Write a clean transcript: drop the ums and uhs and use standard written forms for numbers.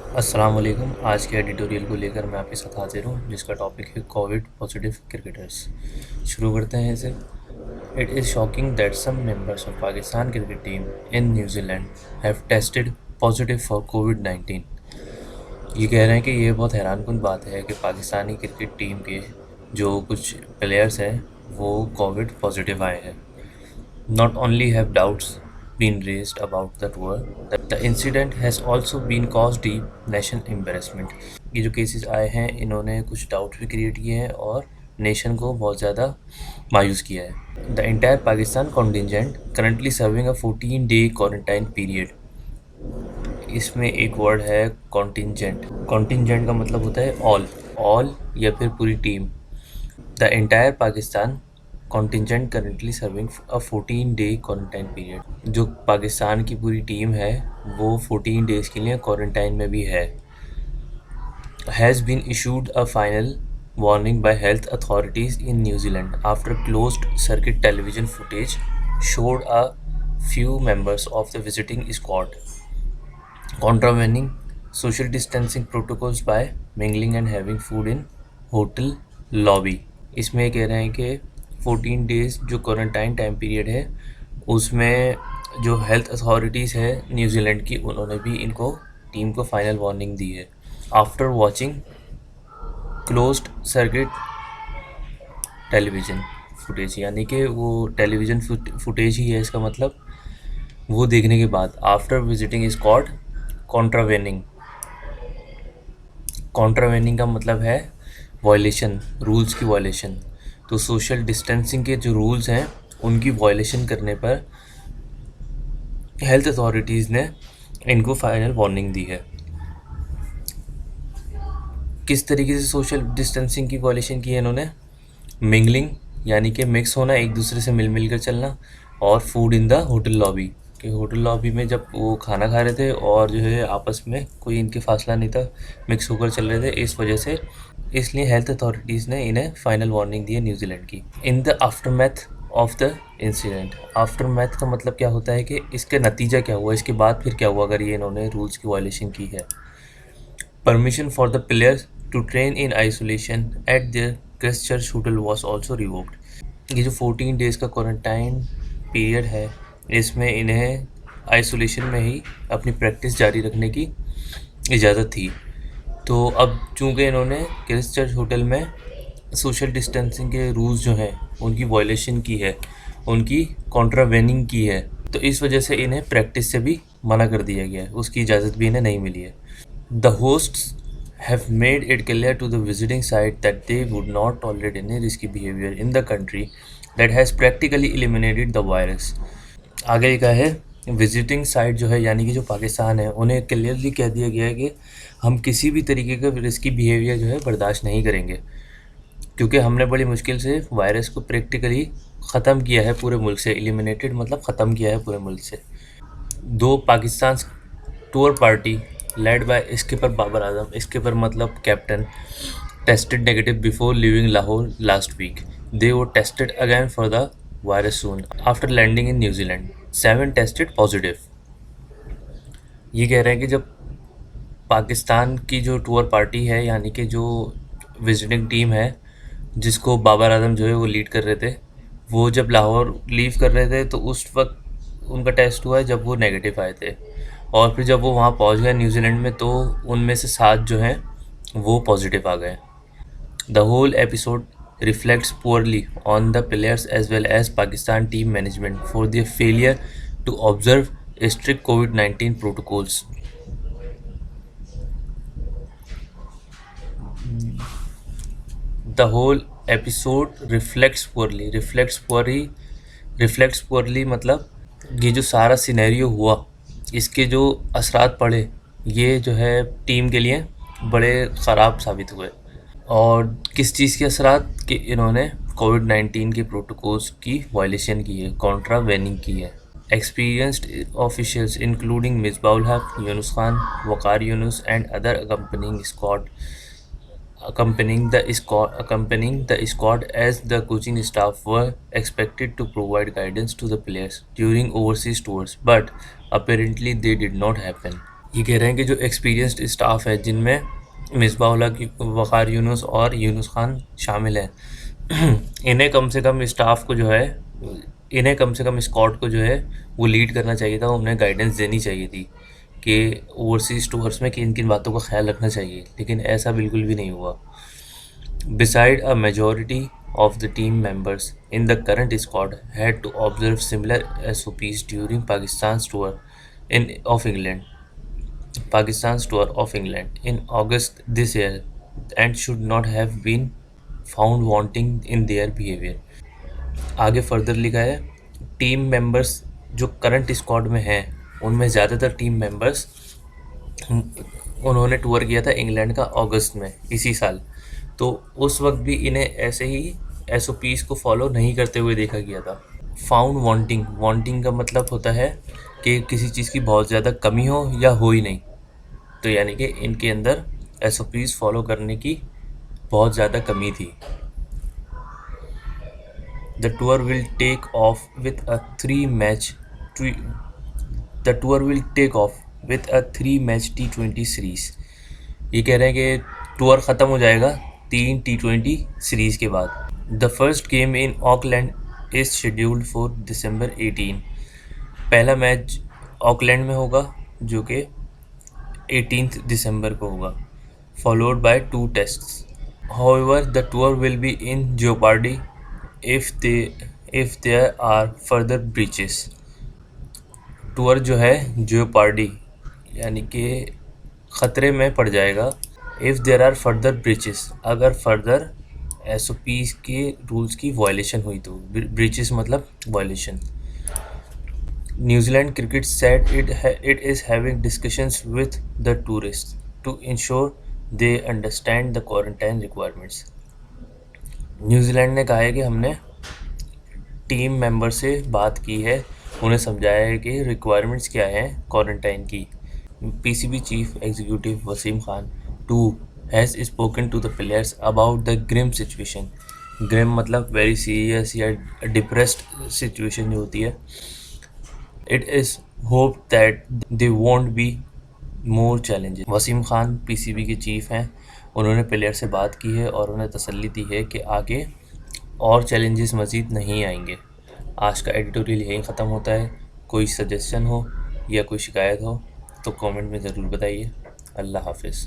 अस्सलाम वालेकुम। आज के एडिटोरियल को लेकर मैं आपके साथ हाजिर हूँ, जिसका टॉपिक है कोविड पॉजिटिव क्रिकेटर्स। शुरू करते हैं इसे। It is shocking that some members of Pakistan cricket team in New Zealand have tested positive for कोविड-19। ये कह रहे हैं कि ये बहुत हैरानकुन बात है कि पाकिस्तानी क्रिकेट टीम के जो कुछ प्लेयर्स हैं वो कोविड पॉजिटिव आए हैं। Not only have doubts been raised about the tour, the incident has also been caused deep national embarrassment. ये जो केसेस आए हैं इन्होंने कुछ डाउट भी क्रिएट किए हैं और नेशन को बहुत ज़्यादा मायूस किया है। The entire Pakistan contingent currently serving a 14-day quarantine period. इसमें एक वर्ड है कॉन्टिजेंट। कॉन्टिजेंट का मतलब होता है ऑल या फिर पूरी team. The entire Pakistan contingent currently serving a 14-day quarantine period. जो पाकिस्तान की पूरी टीम है वो 14 डेज़ के लिए क्वारंटाइन में भी है। Has been issued a final warning by health authorities in New Zealand after closed circuit television footage showed a few members of the visiting squad contravening social distancing protocols by mingling and having food in hotel lobby। इसमें ये कह रहे हैं कि 14 days जो quarantine time period है उसमें जो हेल्थ अथॉरिटीज़ है न्यूजीलैंड की उन्होंने भी इनको टीम को फाइनल वार्निंग दी है। After watching closed circuit television footage, यानी कि वो टेलीविज़न फुटेज ही है इसका मतलब। वो देखने के बाद आफ्टर विजिटिंग स्क्वाड कॉन्ट्रावेनिंग। कॉन्ट्रावेनिंग का मतलब है वायलेशन, रूल्स की वायलेशन। तो सोशल डिस्टेंसिंग के जो रूल्स हैं उनकी वायलेशन करने पर हेल्थ अथॉरिटीज़ ने इनको फाइनल वार्निंग दी है। किस तरीके से सोशल डिस्टेंसिंग की वायलेशन की है इन्होंने? मिंगलिंग यानी कि मिक्स होना, एक दूसरे से मिल कर चलना, और food in the hotel lobby कि होटल लॉबी में जब वो खाना खा रहे थे और जो है आपस में कोई इनके फासला नहीं था, मिक्स होकर चल रहे थे, इस वजह से इसलिए हेल्थ अथॉरिटीज़ ने इन्हें फाइनल वार्निंग दी है न्यूजीलैंड की। In the aftermath of the incident. Aftermath का मतलब क्या होता है कि इसका नतीजा क्या हुआ, इसके बाद फिर क्या हुआ अगर ये इन्होंने रूल्स की वायलेशन की है। Permission for the players to train in isolation at their Christchurch hotel was also revoked. ये जो 14 डेज़ का क्वारंटाइन पीरियड है इसमें इन्हें आइसोलेशन में ही अपनी प्रैक्टिस जारी रखने की इजाज़त थी। तो अब चूँकि इन्होंने क्राइस्टचर्च होटल में सोशल डिस्टेंसिंग के रूल्स जो हैं उनकी वायलेशन की है, उनकी कॉन्ट्रावेनिंग की है, तो इस वजह से इन्हें प्रैक्टिस से भी मना कर दिया गया है, उसकी इजाज़त भी इन्हें नहीं मिली है। The hosts have made it clear to the visiting side that they would not tolerate any risky behavior in the country that has practically eliminated the virus। आगे लिखा है विजिटिंग साइट जो है यानी कि जो पाकिस्तान है उन्हें क्लियरली कह दिया गया है कि हम किसी भी तरीके का रिस्की बिहेवियर जो है बर्दाश्त नहीं करेंगे, क्योंकि हमने बड़ी मुश्किल से वायरस को प्रैक्टिकली ख़त्म किया है पूरे मुल्क से। एलिमिनेटेड मतलब ख़त्म किया है पूरे मुल्क से। दो Pakistan tour party led by skipper Babar Azam, skipper मतलब captain, tested negative before leaving Lahore last week. They were tested again for the virus soon after landing in New Zealand. 7 tested positive। ये कह रहे हैं कि जब पाकिस्तान की जो टूर पार्टी है यानी कि जो विजिटिंग टीम है जिसको बाबर आजम जो है वो लीड कर रहे थे, वो जब लाहौर लीव कर रहे थे तो उस वक्त उनका टेस्ट हुआ है जब वो नेगेटिव आए थे, और फिर जब वो वहाँ पहुँच गए न्यूजीलैंड में तो उनमें से 7 जो हैं वो पॉजिटिव आ गए। The whole episode reflects poorly on the players as well as Pakistan team management for their failure to observe strict कोविड-19 protocols. The whole episode reflects poorly मतलब ये जो सारा सिनेरियो हुआ इसके जो असरात पड़े ये जो है टीम के लिए बड़े ख़राब साबित हुए। और किस चीज़ के असरात कि इन्होंने कोविड-19 के प्रोटोकॉल्स की वायलेशन की है, कॉन्ट्रावेनिंग की है। Experienced officials including Misbah ul Haq, Younis Khan, Waqar Younis and other accompanying the squad as the coaching staff were expected to provide guidance to the players during overseas tours, but apparently they did not happen. ये कह रहे हैं कि जो एक्सपीरियंस्ड स्टाफ है जिनमें मिसबाह-उल-हक, वक़ार यूनुस और यूनुस खान शामिल हैं इन्हें कम से कम स्टाफ को जो है इन्हें कम से कम स्क्वाड को जो है वो लीड करना चाहिए था, उन्हें गाइडेंस देनी चाहिए थी कि ओवरसीज़ टूर्स में किन-किन बातों का ख़्याल रखना चाहिए, लेकिन ऐसा बिल्कुल भी नहीं हुआ। Beside a majority of the team members in the current squad had to observe similar SOPs during Pakistan's tour of England in August this year and should not have been found wanting in their behavior. आगे further लिखा है team members जो current squad में हैं उनमें ज़्यादातर team members उन्होंने tour किया था इंग्लैंड का अगस्त में इसी साल, तो उस वक्त भी इन्हें ऐसे ही एसओपीज़ को फॉलो नहीं करते हुए देखा गया था। फाउंड वांटिंग, वांटिंग का मतलब होता है कि किसी चीज़ की बहुत ज़्यादा कमी हो या हो ही नहीं, तो यानी कि इनके अंदर एसओपीज़ फॉलो करने की बहुत ज़्यादा कमी थी। The tour will take off with a three-match T20 series. ये कह रहे हैं कि टूर ख़त्म हो जाएगा 3 T20 सीरीज़ के बाद। The first game in Auckland is scheduled for December 18। पहला मैच ऑकलैंड में होगा जो कि 18 दिसंबर को होगा, followed by 2 tests. However, the tour will be in jeopardy if there are further breaches. Tour जो है jeopardy यानी कि ख़तरे में पड़ जाएगा if there are further breaches, अगर फर्दर एसओपीज़ के रूल्स की वायलेशन हुई तो। ब्रीचेस मतलब violation. New Zealand cricket said it is having discussions with the tourists to ensure they understand the quarantine requirements. New Zealand ने कहा है कि हमने टीम मेंबर से बात की है, उन्हें समझाया है कि रिक्वायरमेंट्स क्या हैं क्वारंटाइन की। PCB chief executive Wasim Khan too has spoken to the players about the grim situation. Grim मतलब वेरी सीरियस या डिप्रेस्ड सिचुएशन जो होती है। It is hope that they won't be more challenges. Wasim Khan PCB के चीफ हैं, उन्होंने प्लेयर से बात की है और उन्हें तसल्ली दी है कि आगे और चैलेंजेस मज़ीद नहीं आएंगे। आज का एडिटोरियल यहीं ख़त्म होता है। कोई सजेशन हो या कोई शिकायत हो तो कमेंट में ज़रूर बताइए। अल्लाह हाफिज़।